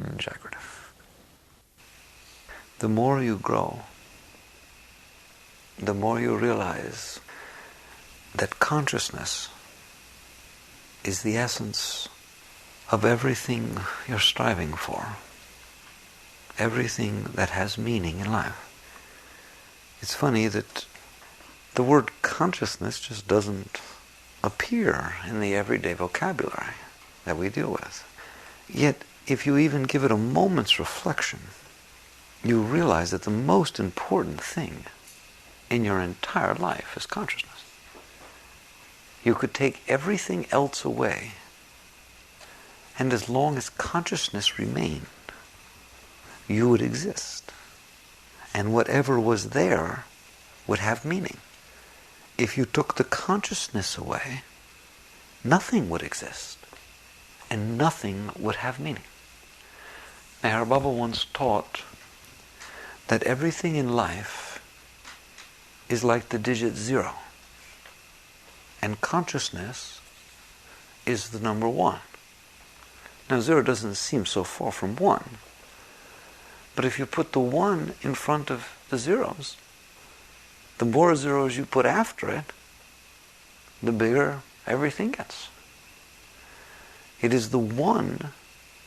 Jagrata. The more you grow, the more you realize that consciousness is the essence of everything you're striving for, everything that has meaning in life. It's funny that the word consciousness just doesn't appear in the everyday vocabulary that we deal with. Yet, if you even give it a moment's reflection, you realize that the most important thing in your entire life is consciousness. You could take everything else away, and as long as consciousness remained, you would exist. And whatever was there would have meaning. If you took the consciousness away, nothing would exist, and nothing would have meaning. Meher Baba once taught that everything in life is like the digit 0, and consciousness is the number 1. Now 0 doesn't seem so far from 1, but if you put the 1 in front of the zeros, the more zeros you put after it, the bigger everything gets. It is the 1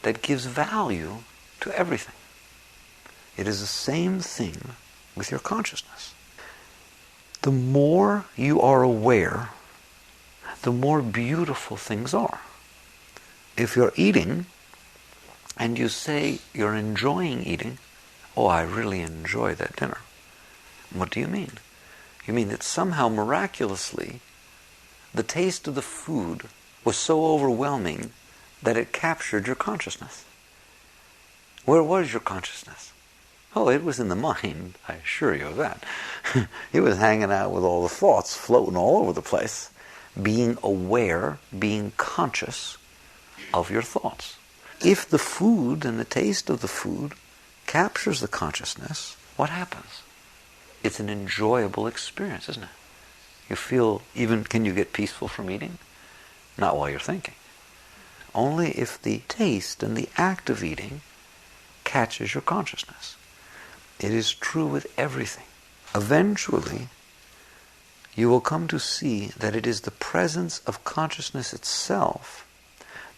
that gives value to everything. It is the same thing with your consciousness. The more you are aware, the more beautiful things are. If you're eating and you say you're enjoying eating, oh, I really enjoy that dinner. What do you mean? You mean that somehow miraculously the taste of the food was so overwhelming that it captured your consciousness. Where was your consciousness? Oh, it was in the mind, I assure you of that. It was hanging out with all the thoughts floating all over the place, being aware, being conscious of your thoughts. If the food and the taste of the food captures the consciousness, what happens? It's an enjoyable experience, isn't it? You feel, even, can you get peaceful from eating? Not while you're thinking. Only if the taste and the act of eating catches your consciousness. It is true with everything. Eventually, you will come to see that it is the presence of consciousness itself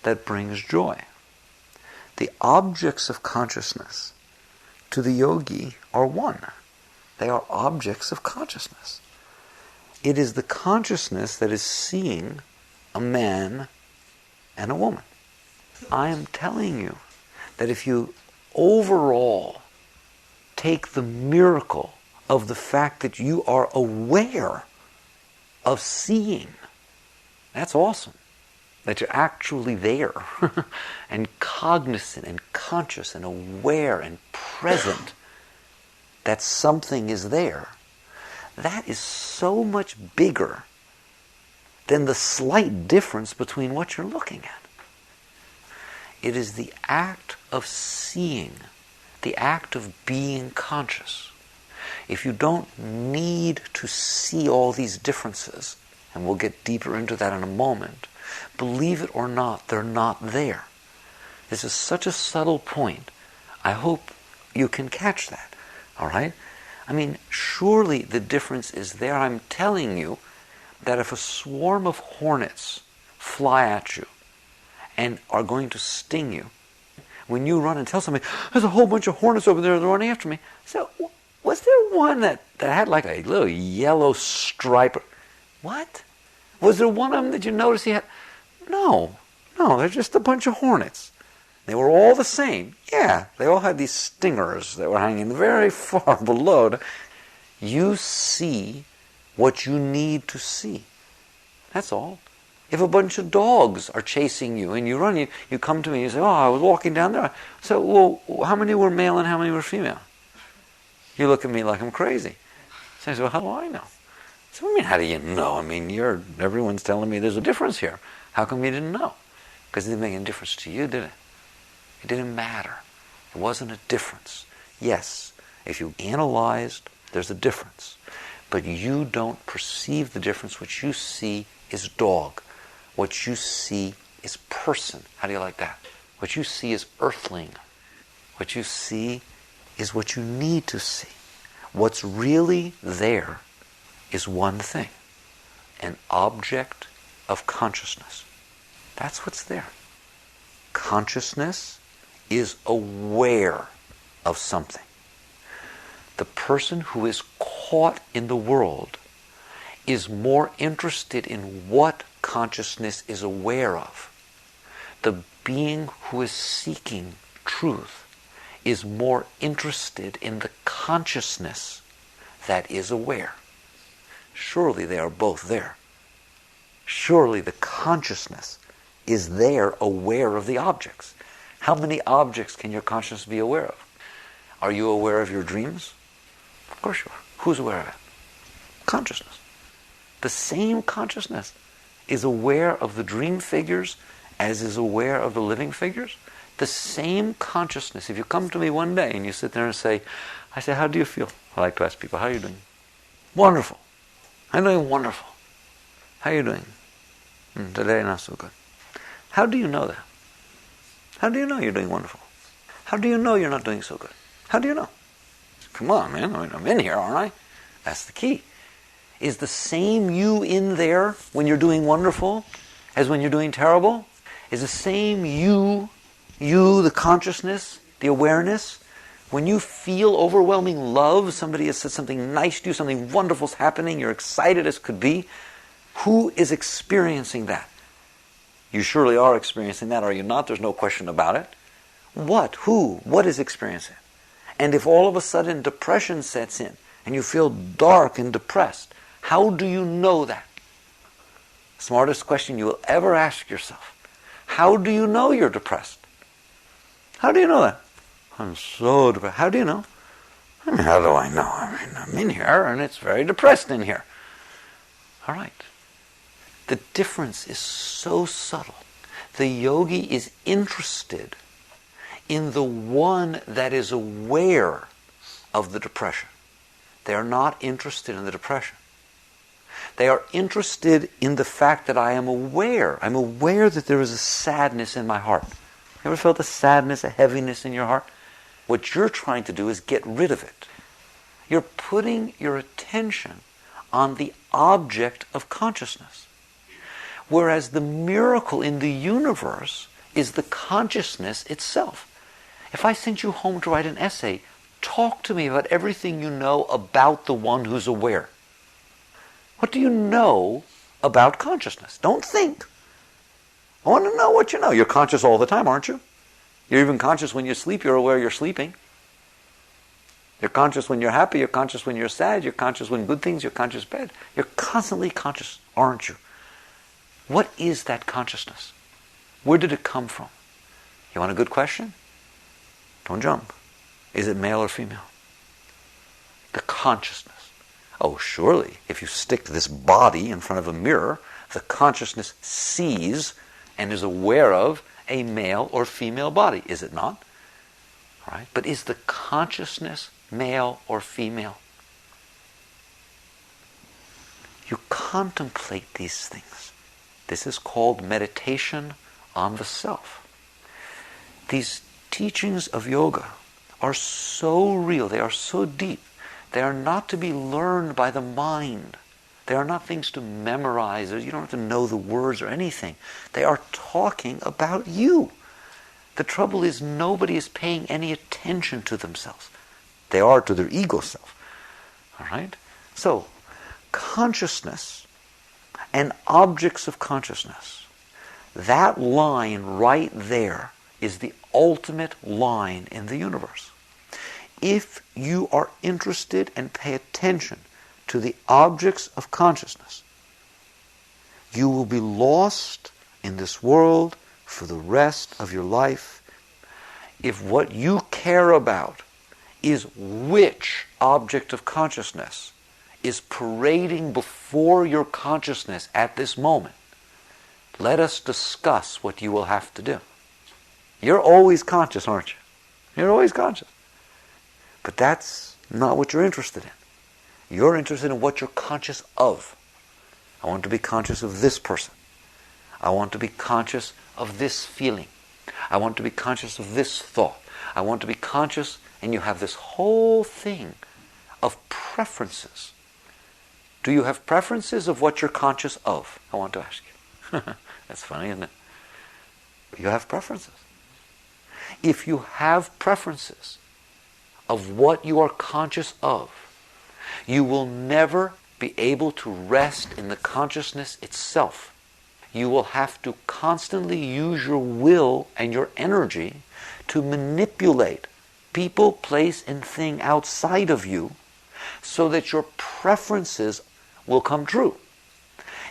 that brings joy. The objects of consciousness to the yogi are one. They are objects of consciousness. It is the consciousness that is seeing a man and a woman. I am telling you that if you overall take the miracle of the fact that you are aware of seeing, that's awesome. That you're actually there and cognizant and conscious and aware and present that something is there. That is so much bigger than the slight difference between what you're looking at. It is the act of seeing, the act of being conscious. If you don't need to see all these differences, and we'll get deeper into that in a moment, believe it or not, they're not there. This is such a subtle point. I hope you can catch that. All right? I mean, surely the difference is there. I'm telling you that if a swarm of hornets fly at you and are going to sting you, when you run and tell somebody, there's a whole bunch of hornets over there, they're running after me. So, was there one that had like a little yellow stripe? What? Was there one of them that you noticed he had? No, they're just a bunch of hornets. They were all the same. Yeah, they all had these stingers that were hanging very far below. You see what you need to see. That's all. If a bunch of dogs are chasing you and you run, you come to me and you say, oh, I was walking down there. So, well, how many were male and how many were female? You look at me like I'm crazy. So I say, well, how do I know? So, I mean, how do you know? I mean, everyone's telling me there's a difference here. How come you didn't know? Because it didn't make any difference to you, did it? It didn't matter. It wasn't a difference. Yes, if you analyzed, there's a difference. But you don't perceive the difference. What you see is dog. What you see is person. How do you like that? What you see is earthling. What you see is what you need to see. What's really there is one thing, an object of consciousness. That's what's there. Consciousness is aware of something. The person who is caught in the world is more interested in what consciousness is aware of. The being who is seeking truth is more interested in the consciousness that is aware. Surely they are both there. Surely the consciousness is there, aware of the objects. How many objects can your consciousness be aware of? Are you aware of your dreams? Of course you are. Who's aware of it? Consciousness. The same consciousness is aware of the dream figures as is aware of the living figures. The same consciousness. If you come to me one day and you sit there and say, I say, how do you feel? I like to ask people, how are you doing? Wonderful. I'm doing wonderful. How are you doing? Today not so good. How do you know that? How do you know you're doing wonderful? How do you know you're not doing so good? How do you know? Come on, man. I mean, I'm in here, aren't I? That's the key. Is the same you in there when you're doing wonderful as when you're doing terrible? Is the same you, the consciousness, the awareness, when you feel overwhelming love, somebody has said something nice to you, something wonderful is happening, you're excited as could be, who is experiencing that? You surely are experiencing that, are you not? There's no question about it. What? Who? What is experiencing? And if all of a sudden depression sets in, and you feel dark and depressed, how do you know that? Smartest question you will ever ask yourself. How do you know you're depressed? How do you know that? I'm so depressed. How do you know? I mean, how do I know? I mean, I'm in here and it's very depressed in here. All right. The difference is so subtle. The yogi is interested in the one that is aware of the depression. They are not interested in the depression. They are interested in the fact that I am aware. I'm aware that there is a sadness in my heart. You ever felt a sadness, a heaviness in your heart? What you're trying to do is get rid of it. You're putting your attention on the object of consciousness. Whereas the miracle in the universe is the consciousness itself. If I sent you home to write an essay, talk to me about everything you know about the one who's aware. What do you know about consciousness? Don't think. I want to know what you know. You're conscious all the time, aren't you? You're even conscious when you sleep. You're aware you're sleeping. You're conscious when you're happy. You're conscious when you're sad. You're conscious when good things. You're conscious bad. You're constantly conscious, aren't you? What is that consciousness? Where did it come from? You want a good question? Don't jump. Is it male or female? The consciousness. Oh, surely, if you stick this body in front of a mirror, the consciousness sees and is aware of a male or female body, is it not? All right? But is the consciousness male or female? You contemplate these things. This is called meditation on the self. These teachings of yoga are so real, they are so deep. They are not to be learned by the mind. They are not things to memorize. You don't have to know the words or anything. They are talking about you. The trouble is nobody is paying any attention to themselves. They are to their ego self. All right? So, consciousness and objects of consciousness, that line right there is the ultimate line in the universe. If you are interested and pay attention to the objects of consciousness, you will be lost in this world for the rest of your life. If what you care about is which object of consciousness is parading before your consciousness at this moment, let us discuss what you will have to do. You're always conscious, aren't you? You're always conscious. But that's not what you're interested in. You're interested in what you're conscious of. I want to be conscious of this person. I want to be conscious of this feeling. I want to be conscious of this thought. I want to be conscious, and you have this whole thing of preferences. Do you have preferences of what you're conscious of? I want to ask you. That's funny, isn't it? You have preferences. If you have preferences of what you are conscious of, you will never be able to rest in the consciousness itself. You will have to constantly use your will and your energy to manipulate people, place, and thing outside of you so that your preferences will come true.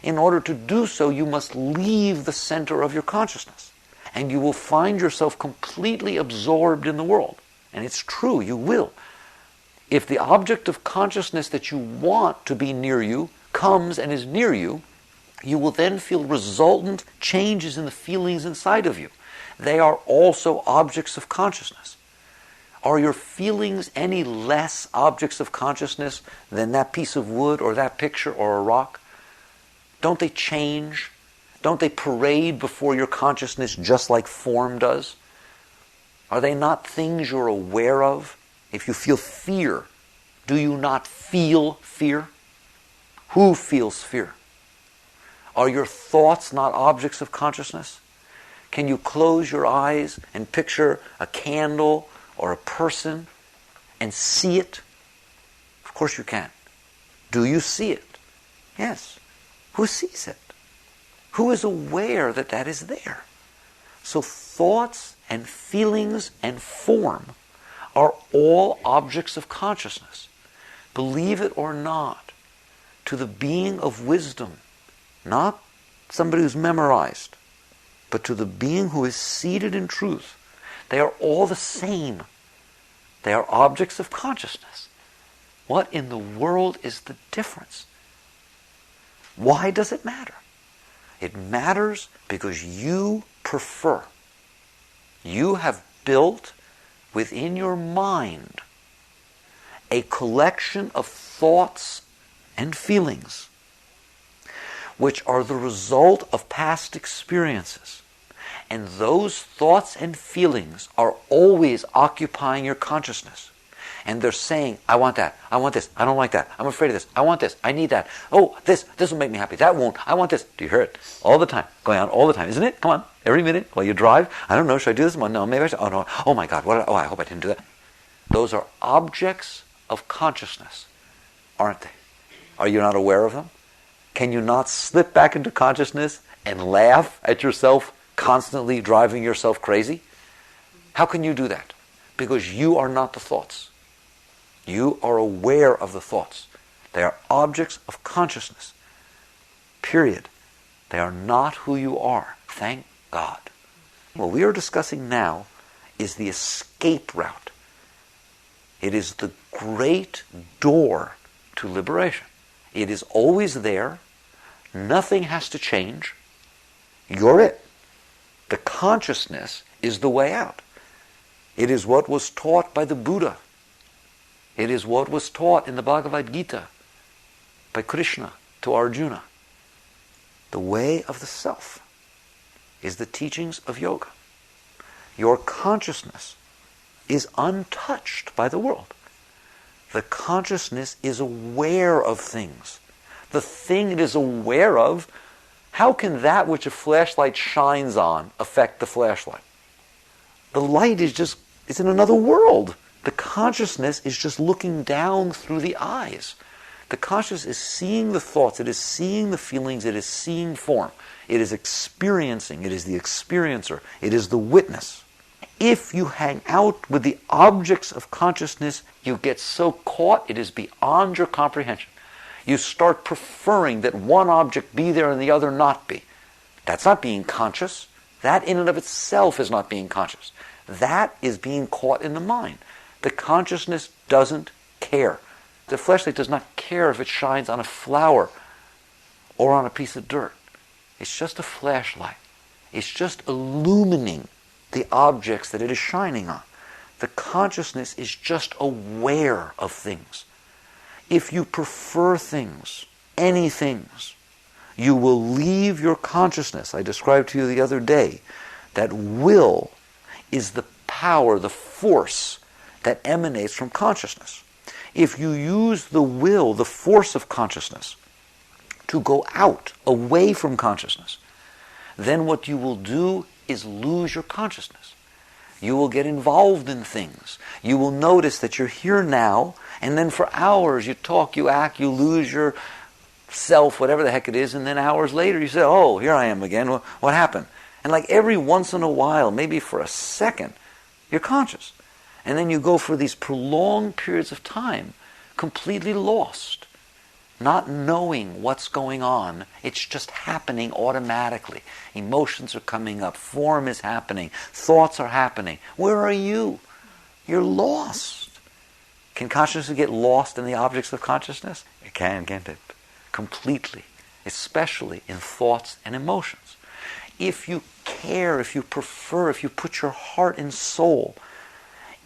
In order to do so, you must leave the center of your consciousness, and you will find yourself completely absorbed in the world. And it's true, you will. If the object of consciousness that you want to be near you comes and is near you, you will then feel resultant changes in the feelings inside of you. They are also objects of consciousness. Are your feelings any less objects of consciousness than that piece of wood or that picture or a rock? Don't they change? Don't they parade before your consciousness just like form does? Are they not things you're aware of? If you feel fear, do you not feel fear? Who feels fear? Are your thoughts not objects of consciousness? Can you close your eyes and picture a candle or a person and see it? Of course you can. Do you see it? Yes. Who sees it? Who is aware that that is there? So thoughts and feelings and form are all objects of consciousness. Believe it or not, to the being of wisdom, not somebody who's memorized, but to the being who is seated in truth, they are all the same. They are objects of consciousness. What in the world is the difference? Why does it matter? It matters because you prefer. You have built within your mind a collection of thoughts and feelings which are the result of past experiences. And those thoughts and feelings are always occupying your consciousness. And they're saying, I want that, I want this, I don't like that, I'm afraid of this, I want this, I need that, oh, this will make me happy, that won't, I want this. Do you hear it? All the time, going on all the time, isn't it? Come on, every minute while you drive, I don't know, should I do this? No, maybe I should, oh no, oh my God, I hope I didn't do that. Those are objects of consciousness, aren't they? Are you not aware of them? Can you not slip back into consciousness and laugh at yourself constantly driving yourself crazy? How can you do that? Because you are not the thoughts. You are aware of the thoughts. They are objects of consciousness. Period. They are not who you are. Thank God. What we are discussing now is the escape route. It is the great door to liberation. It is always there. Nothing has to change. You're it. The consciousness is the way out. It is what was taught by the Buddha. It is what was taught in the Bhagavad Gita by Krishna to Arjuna. The way of the self is the teachings of yoga. Your consciousness is untouched by the world. The consciousness is aware of things. The thing it is aware of, how can that which a flashlight shines on affect the flashlight? The light is in another world. The consciousness is just looking down through the eyes. The consciousness is seeing the thoughts, it is seeing the feelings, it is seeing form. It is experiencing, it is the experiencer, it is the witness. If you hang out with the objects of consciousness, you get so caught it is beyond your comprehension. You start preferring that one object be there and the other not be. That's not being conscious. That in and of itself is not being conscious. That is being caught in the mind. The consciousness doesn't care. The fleshlight does not care if it shines on a flower or on a piece of dirt. It's just a flashlight. It's just illumining the objects that it is shining on. The consciousness is just aware of things. If you prefer things, any things, you will leave your consciousness. I described to you the other day that will is the power, the force that emanates from consciousness. If you use the will, the force of consciousness, to go out, away from consciousness, then what you will do is lose your consciousness. You will get involved in things. You will notice that you're here now, and then for hours you talk, you act, you lose your self, whatever the heck it is, and then hours later you say, oh, here I am again, what happened? And like every once in a while, maybe for a second, you're conscious. And then you go for these prolonged periods of time, completely lost, not knowing what's going on. It's just happening automatically. Emotions are coming up, form is happening, thoughts are happening. Where are you? You're lost. Can consciousness get lost in the objects of consciousness? It can, can't it? Completely, especially in thoughts and emotions. If you care, if you prefer, if you put your heart and soul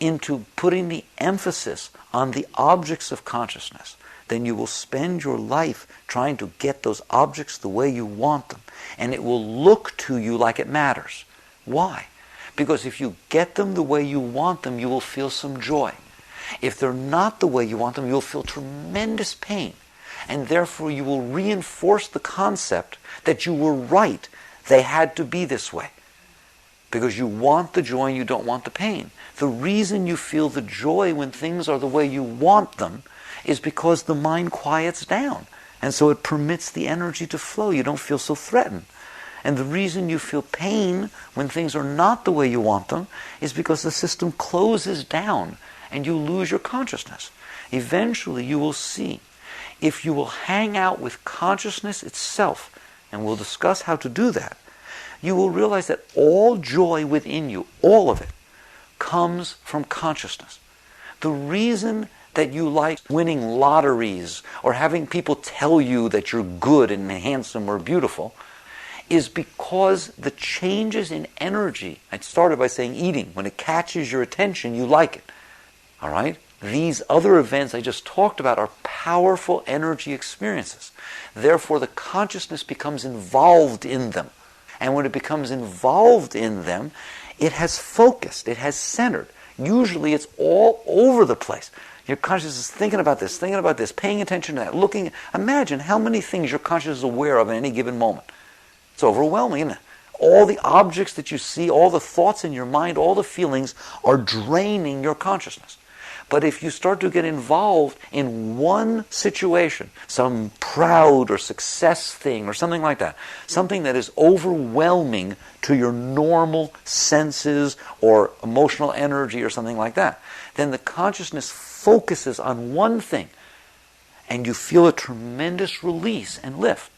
into putting the emphasis on the objects of consciousness, then you will spend your life trying to get those objects the way you want them. And it will look to you like it matters. Why? Because if you get them the way you want them, you will feel some joy. If they're not the way you want them, you'll feel tremendous pain. And therefore you will reinforce the concept that you were right. They had to be this way. Because you want the joy and you don't want the pain. The reason you feel the joy when things are the way you want them is because the mind quiets down. And so it permits the energy to flow. You don't feel so threatened. And the reason you feel pain when things are not the way you want them is because the system closes down and you lose your consciousness. Eventually you will see, if you will hang out with consciousness itself, and we'll discuss how to do that, you will realize that all joy within you, all of it, comes from consciousness. The reason that you like winning lotteries or having people tell you that you're good and handsome or beautiful is because the changes in energy, I started by saying eating, when it catches your attention, you like it. All right? These other events I just talked about are powerful energy experiences. Therefore, the consciousness becomes involved in them. And when it becomes involved in them, it has focused, it has centered. Usually it's all over the place. Your consciousness is thinking about this, paying attention to that, looking. Imagine how many things your consciousness is aware of at any given moment. It's overwhelming, isn't it? All the objects that you see, all the thoughts in your mind, all the feelings are draining your consciousness. But if you start to get involved in one situation, some proud or success thing or something like that, something that is overwhelming to your normal senses or emotional energy or something like that, then the consciousness focuses on one thing and you feel a tremendous release and lift.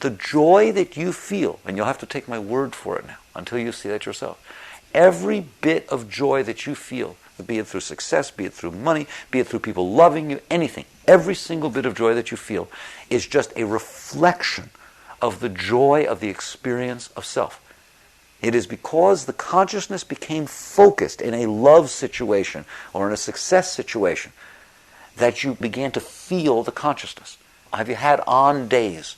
The joy that you feel, and you'll have to take my word for it now until you see that yourself, every bit of joy that you feel, be it through success, be it through money, be it through people loving you, anything, every single bit of joy that you feel is just a reflection of the joy of the experience of self. It is because the consciousness became focused in a love situation or in a success situation that you began to feel the consciousness. Have you had on days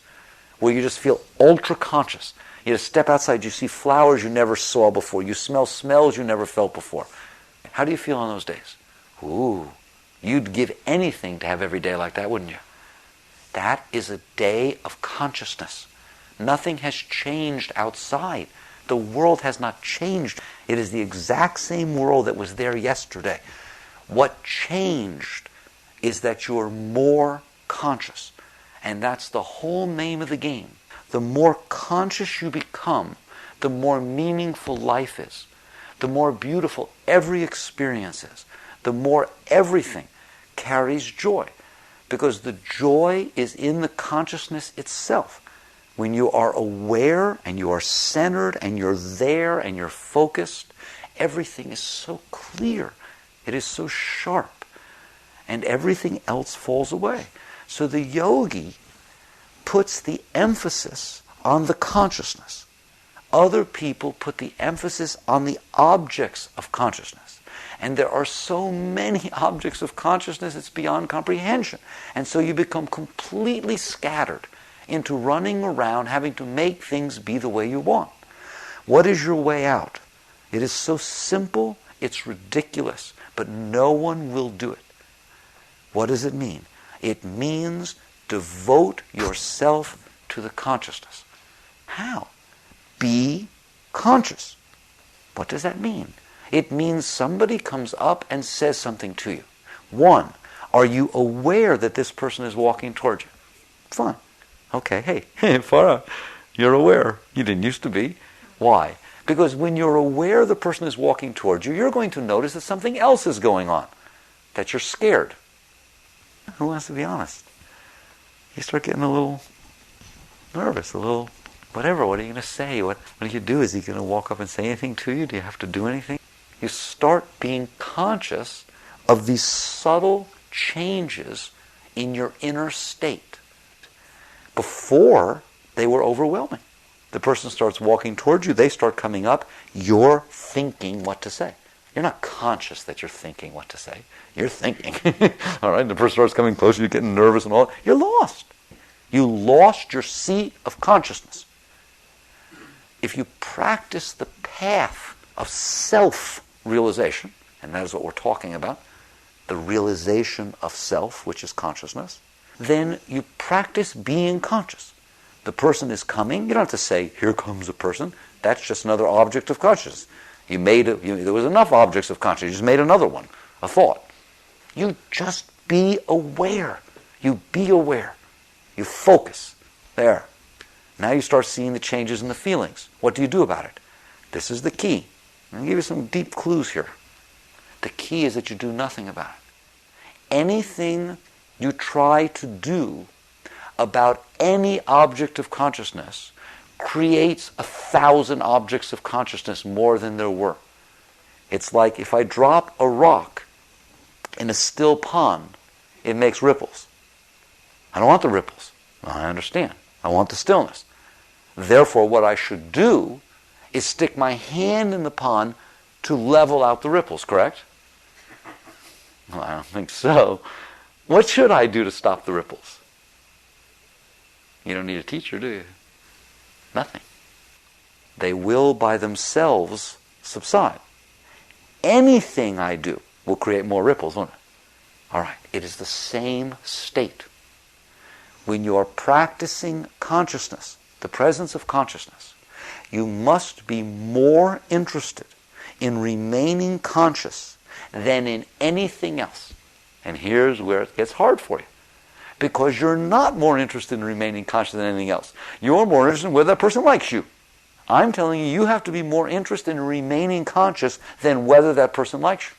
where you just feel ultra conscious? You just step outside, you see flowers you never saw before, you smell smells you never felt before. How do you feel on those days? Ooh, you'd give anything to have every day like that, wouldn't you? That is a day of consciousness. Nothing has changed outside. The world has not changed. It is the exact same world that was there yesterday. What changed is that you're more conscious. And that's the whole name of the game. The more conscious you become, the more meaningful life is. The more beautiful every experience is. The more everything carries joy. Because the joy is in the consciousness itself. When you are aware and you are centered and you're there and you're focused, everything is so clear. It is so sharp. And everything else falls away. So the yogi puts the emphasis on the consciousness. Other people put the emphasis on the objects of consciousness. And there are so many objects of consciousness, it's beyond comprehension. And so you become completely scattered into running around having to make things be the way you want. What is your way out? It is so simple, it's ridiculous, but no one will do it. What does it mean? It means devote yourself to the consciousness. How? Be conscious. What does that mean? It means somebody comes up and says something to you. One, are you aware that this person is walking towards you? Fine. Okay, hey, Farah, you're aware. You didn't used to be. Why? Because when you're aware the person is walking towards you, you're going to notice that something else is going on, that you're scared. Who wants to be honest? You start getting a little nervous, a little whatever. What are you going to say? What do you do? Is he going to walk up and say anything to you? Do you have to do anything? You start being conscious of these subtle changes in your inner state. Before, they were overwhelming. The person starts walking towards you, they start coming up, you're thinking what to say. You're not conscious that you're thinking what to say. You're thinking. All right, the person starts coming closer, you're getting nervous and all. You're lost. You lost your seat of consciousness. If you practice the path of self-realization, and that is what we're talking about, the realization of self, which is consciousness, then you practice being conscious. The person is coming. You don't have to say, here comes a person. That's just another object of consciousness. There was enough objects of consciousness. You just made another one, a thought. You just be aware. You be aware. You focus. There. Now you start seeing the changes in the feelings. What do you do about it? This is the key. I'm going to give you some deep clues here. The key is that you do nothing about it. Anything you try to do about any object of consciousness creates 1,000 objects of consciousness more than there were. It's like if I drop a rock in a still pond, it makes ripples. I don't want the ripples. I understand. I want the stillness. Therefore, what I should do is stick my hand in the pond to level out the ripples, correct? Well, I don't think so. What should I do to stop the ripples? You don't need a teacher, do you? Nothing. They will by themselves subside. Anything I do will create more ripples, won't it? All right, it is the same state. When you are practicing consciousness, the presence of consciousness, you must be more interested in remaining conscious than in anything else. And here's where it gets hard for you. Because you're not more interested in remaining conscious than anything else. You're more interested in whether that person likes you. I'm telling you, you have to be more interested in remaining conscious than whether that person likes you.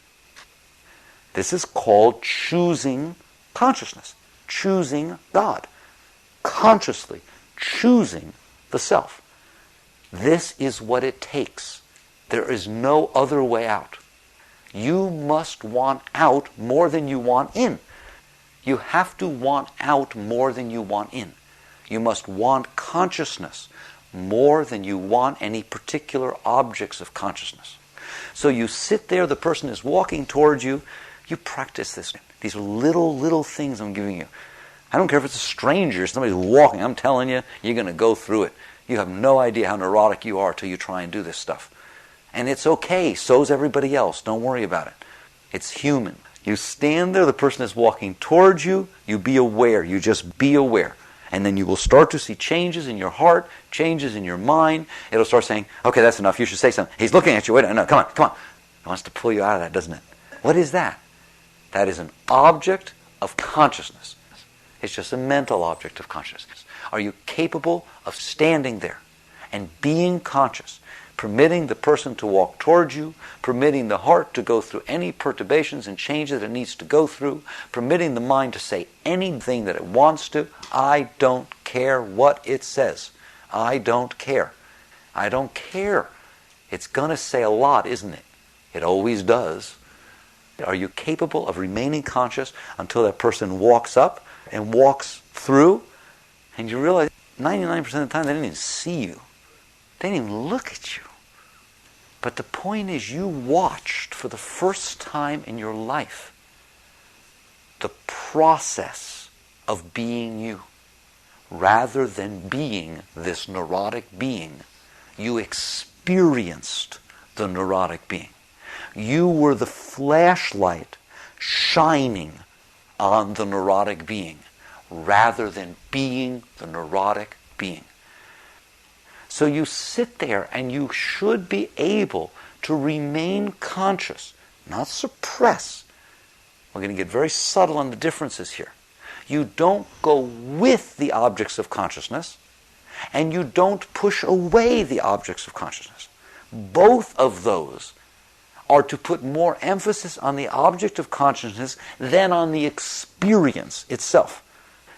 This is called choosing consciousness. Choosing God. Consciously choosing the self. This is what it takes. There is no other way out. You must want out more than you want in. You have to want out more than you want in. You must want consciousness more than you want any particular objects of consciousness. So you sit there, the person is walking towards you, you practice this. These are little things I'm giving you. I don't care if it's a stranger, somebody's walking, I'm telling you, you're going to go through it. You have no idea how neurotic you are till you try and do this stuff. And it's okay, so's everybody else, don't worry about it. It's human. You stand there, the person is walking towards you, you be aware, you just be aware. And then you will start to see changes in your heart, changes in your mind. It'll start saying, okay, that's enough, you should say something. He's looking at you, wait, no, come on. It wants to pull you out of that, doesn't it? What is that? That is an object of consciousness. It's just a mental object of consciousness. Are you capable of standing there and being conscious, permitting the person to walk towards you, permitting the heart to go through any perturbations and changes that it needs to go through, permitting the mind to say anything that it wants to? I don't care what it says. I don't care. I don't care. It's going to say a lot, isn't it? It always does. Are you capable of remaining conscious until that person walks up and walks through, and you realize 99% of the time they didn't even see you. They didn't even look at you. But the point is, you watched for the first time in your life the process of being you. Rather than being this neurotic being, you experienced experienced the neurotic being. You were the flashlight shining on the neurotic being rather than being the neurotic being. So you sit there and you should be able to remain conscious, not suppress. We're going to get very subtle on the differences here. You don't go with the objects of consciousness, and you don't push away the objects of consciousness. Both of those are to put more emphasis on the object of consciousness than on the experience itself.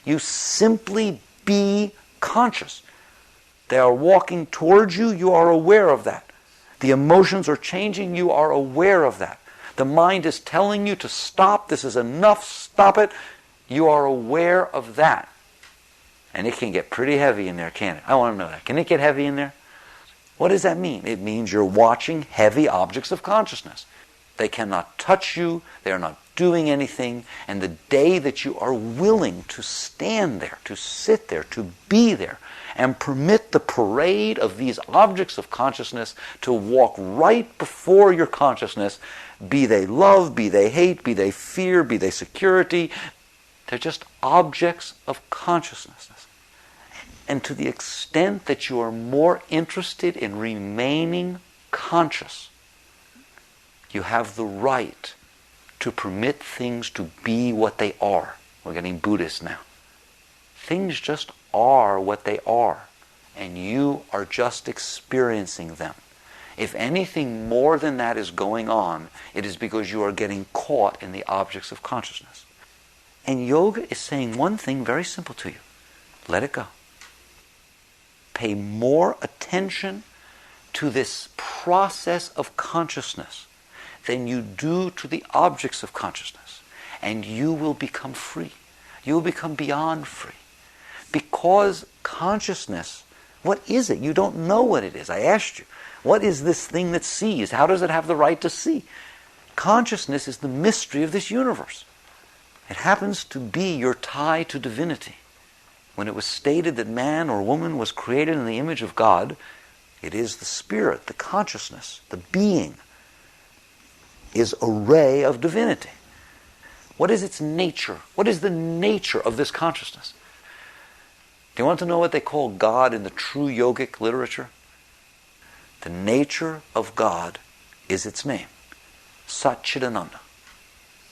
You simply be conscious. They are walking towards you, you are aware of that. The emotions are changing, you are aware of that. The mind is telling you to stop, this is enough, stop it. You are aware of that. And it can get pretty heavy in there, can't it? I want to know that. Can it get heavy in there? What does that mean? It means you're watching heavy objects of consciousness. They cannot touch you, they are not doing anything, and the day that you are willing to stand there, to sit there, to be there, and permit the parade of these objects of consciousness to walk right before your consciousness, be they love, be they hate, be they fear, be they security, they're just objects of consciousness. And to the extent that you are more interested in remaining conscious, you have the right to permit things to be what they are. We're getting Buddhist now. Things just are what they are, and you are just experiencing them. If anything more than that is going on, it is because you are getting caught in the objects of consciousness. And yoga is saying one thing very simple to you. Let it go. Pay more attention to this process of consciousness than you do to the objects of consciousness. And you will become free. You will become beyond free. Because consciousness, what is it? You don't know what it is. I asked you, what is this thing that sees? How does it have the right to see? Consciousness is the mystery of this universe. It happens to be your tie to divinity. When it was stated that man or woman was created in the image of God, it is the spirit, the consciousness, the being is a ray of divinity. What is its nature? What is the nature of this consciousness? Do you want to know what they call God in the true yogic literature? The nature of God is its name. Satchidananda.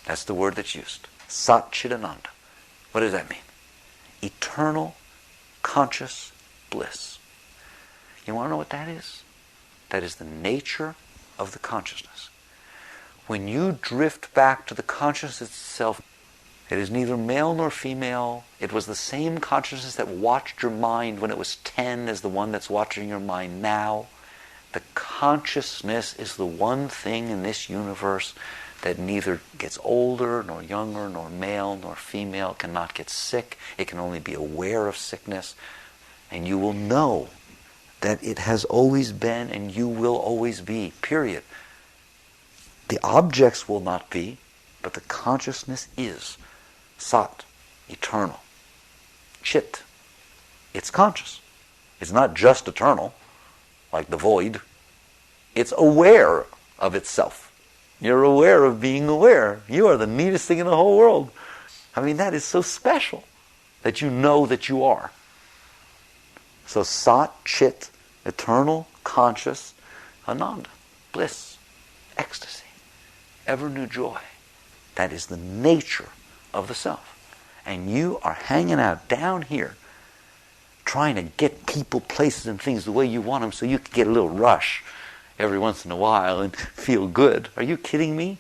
That's the word that's used. Satchidananda. What does that mean? Eternal, conscious bliss. You want to know what that is? That is the nature of the consciousness. When you drift back to the consciousness itself, it is neither male nor female. It was the same consciousness that watched your mind when it was 10 as the one that's watching your mind now. The consciousness is the one thing in this universe that neither gets older, nor younger, nor male, nor female, cannot get sick. It can only be aware of sickness. And you will know that it has always been and you will always be, period. The objects will not be, but the consciousness is. Sat, eternal. Chit, it's conscious. It's not just eternal, like the void. It's aware of itself. You're aware of being aware. You are the neatest thing in the whole world. I mean, that is so special that you know that you are. So Sat, Chit, eternal, conscious, Ananda, bliss, ecstasy, ever new joy. That is the nature of the self. And you are hanging out down here trying to get people, places, and things the way you want them so you can get a little rush every once in a while and feel good. Are you kidding me?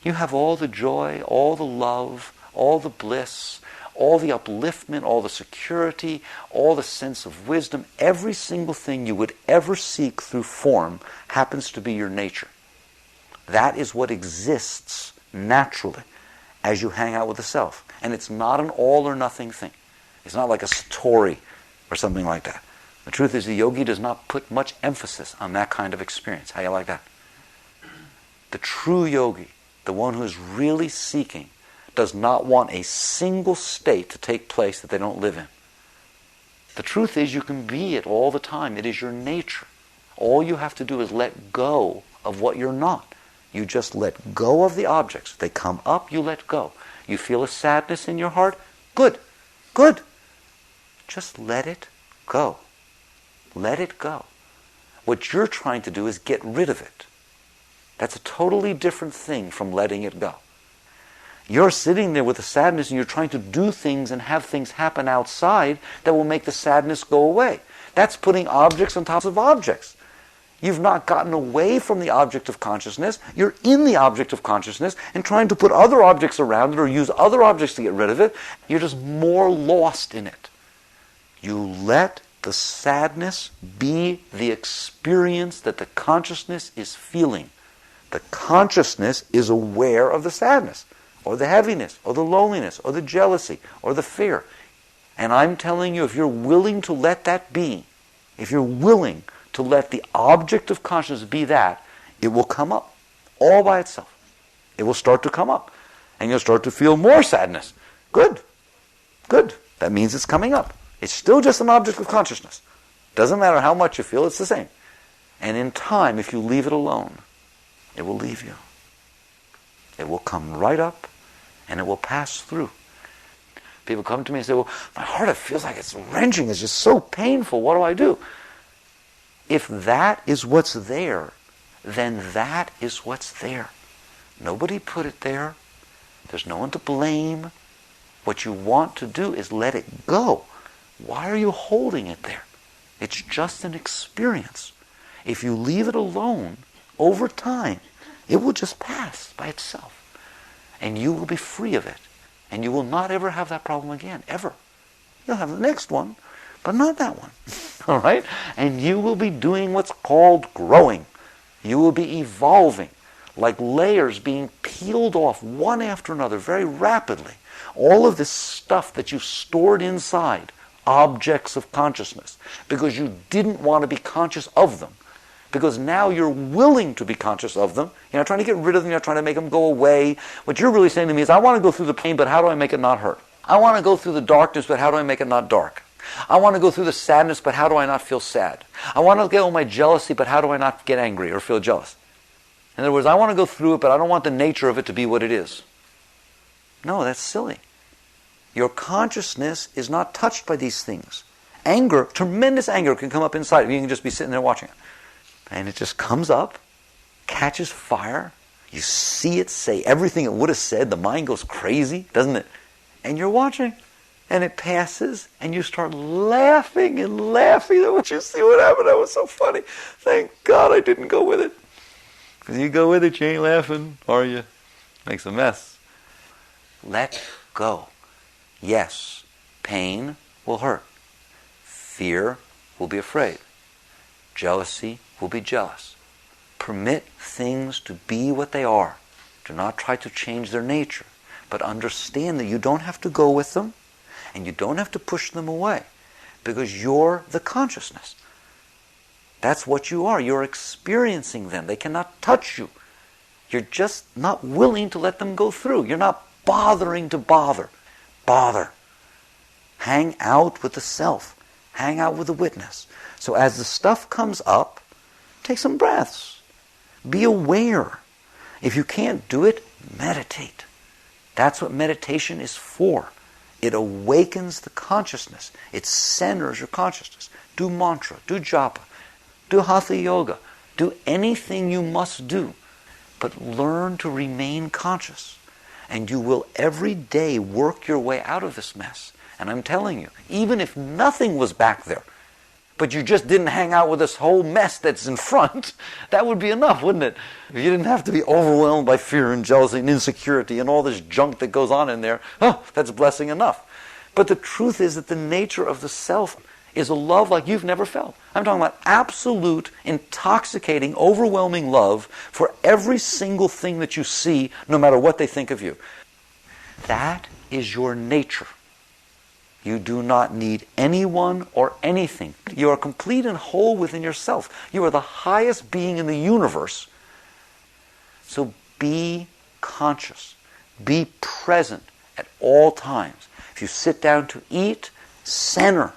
You have all the joy, all the love, all the bliss, all the upliftment, all the security, all the sense of wisdom. Every single thing you would ever seek through form happens to be your nature. That is what exists naturally as you hang out with the self. And it's not an all or nothing thing. It's not like a satori or something like that. The truth is the yogi does not put much emphasis on that kind of experience. How do you like that? The true yogi, the one who is really seeking, does not want a single state to take place that they don't live in. The truth is you can be it all the time. It is your nature. All you have to do is let go of what you're not. You just let go of the objects. They come up, you let go. You feel a sadness in your heart? Good. Good. Just let it go. Let it go. What you're trying to do is get rid of it. That's a totally different thing from letting it go. You're sitting there with the sadness and you're trying to do things and have things happen outside that will make the sadness go away. That's putting objects on top of objects. You've not gotten away from the object of consciousness. You're in the object of consciousness and trying to put other objects around it or use other objects to get rid of it. You're just more lost in it. You let the sadness be the experience that the consciousness is feeling. The consciousness is aware of the sadness, or the heaviness, or the loneliness, or the jealousy, or the fear. And I'm telling you, if you're willing to let that be, if you're willing to let the object of consciousness be that, it will come up all by itself. It will start to come up. And you'll start to feel more sadness. Good. Good. That means it's coming up. It's still just an object of consciousness. Doesn't matter how much you feel, it's the same. And in time, if you leave it alone, it will leave you. It will come right up and it will pass through. People come to me and say, well, my heart, it feels like it's wrenching. It's just so painful. What do I do? If that is what's there, then that is what's there. Nobody put it there. There's no one to blame. What you want to do is let it go. Why are you holding it there? It's just an experience. If you leave it alone, over time, it will just pass by itself. And you will be free of it. And you will not ever have that problem again, ever. You'll have the next one, but not that one. All right? And you will be doing what's called growing. You will be evolving, like layers being peeled off one after another very rapidly. All of this stuff that you stored inside, objects of consciousness, because you didn't want to be conscious of them. Because now you're willing to be conscious of them. You're not trying to get rid of them. You're not trying to make them go away. What you're really saying to me is, I want to go through the pain, but how do I make it not hurt? I want to go through the darkness, but how do I make it not dark? I want to go through the sadness, but how do I not feel sad? I want to get all my jealousy, but how do I not get angry or feel jealous? In other words, I want to go through it, but I don't want the nature of it to be what it is. No, that's silly. Your consciousness is not touched by these things. Anger, tremendous anger, can come up inside. You can just be sitting there watching it. And it just comes up, catches fire. You see it say everything it would have said. The mind goes crazy, doesn't it? And you're watching. And it passes, and you start laughing and laughing. Don't you see what happened? That was so funny. Thank God I didn't go with it. Because you go with it, you ain't laughing, are you? Makes a mess. Let go. Yes, pain will hurt. Fear will be afraid. Jealousy will be jealous. Permit things to be what they are. Do not try to change their nature. But understand that you don't have to go with them, and you don't have to push them away, because you're the consciousness. That's what you are. You're experiencing them. They cannot touch you. You're just not willing to let them go through. You're not bothering to bother. Bother. Hang out with the self. Hang out with the witness. So as the stuff comes up, take some breaths. Be aware. If you can't do it, meditate. That's what meditation is for. It awakens the consciousness. It centers your consciousness. Do mantra, do japa, do hatha yoga, do anything you must do. But learn to remain conscious. And you will every day work your way out of this mess. And I'm telling you, even if nothing was back there, but you just didn't hang out with this whole mess that's in front, that would be enough, wouldn't it? If you didn't have to be overwhelmed by fear and jealousy and insecurity and all this junk that goes on in there, that's blessing enough. But the truth is that the nature of the self is a love like you've never felt. I'm talking about absolute, intoxicating, overwhelming love for every single thing that you see, no matter what they think of you. That is your nature. You do not need anyone or anything. You are complete and whole within yourself. You are the highest being in the universe. So be conscious. Be present at all times. If you sit down to eat, center.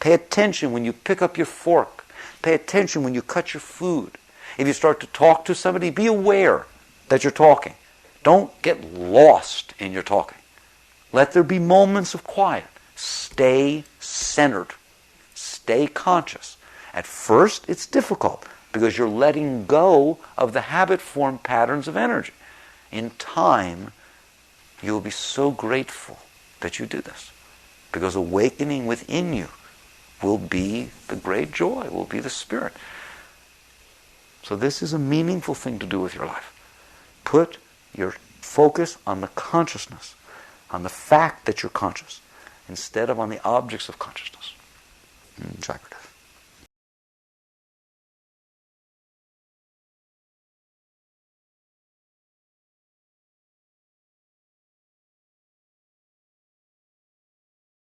Pay attention when you pick up your fork. Pay pay attention when you cut your food. If you start to talk to somebody, be aware that you're talking. Don't get lost in your talking. Let there be moments of quiet. Stay centered. Stay conscious. At first, it's difficult because you're letting go of the habit-formed patterns of energy. In time, you'll be so grateful that you do this, because awakening within you will be the great joy, will be the spirit. So this is a meaningful thing to do with your life. Put your focus on the consciousness, on the fact that you're conscious, instead of on the objects of consciousness. Jakarta.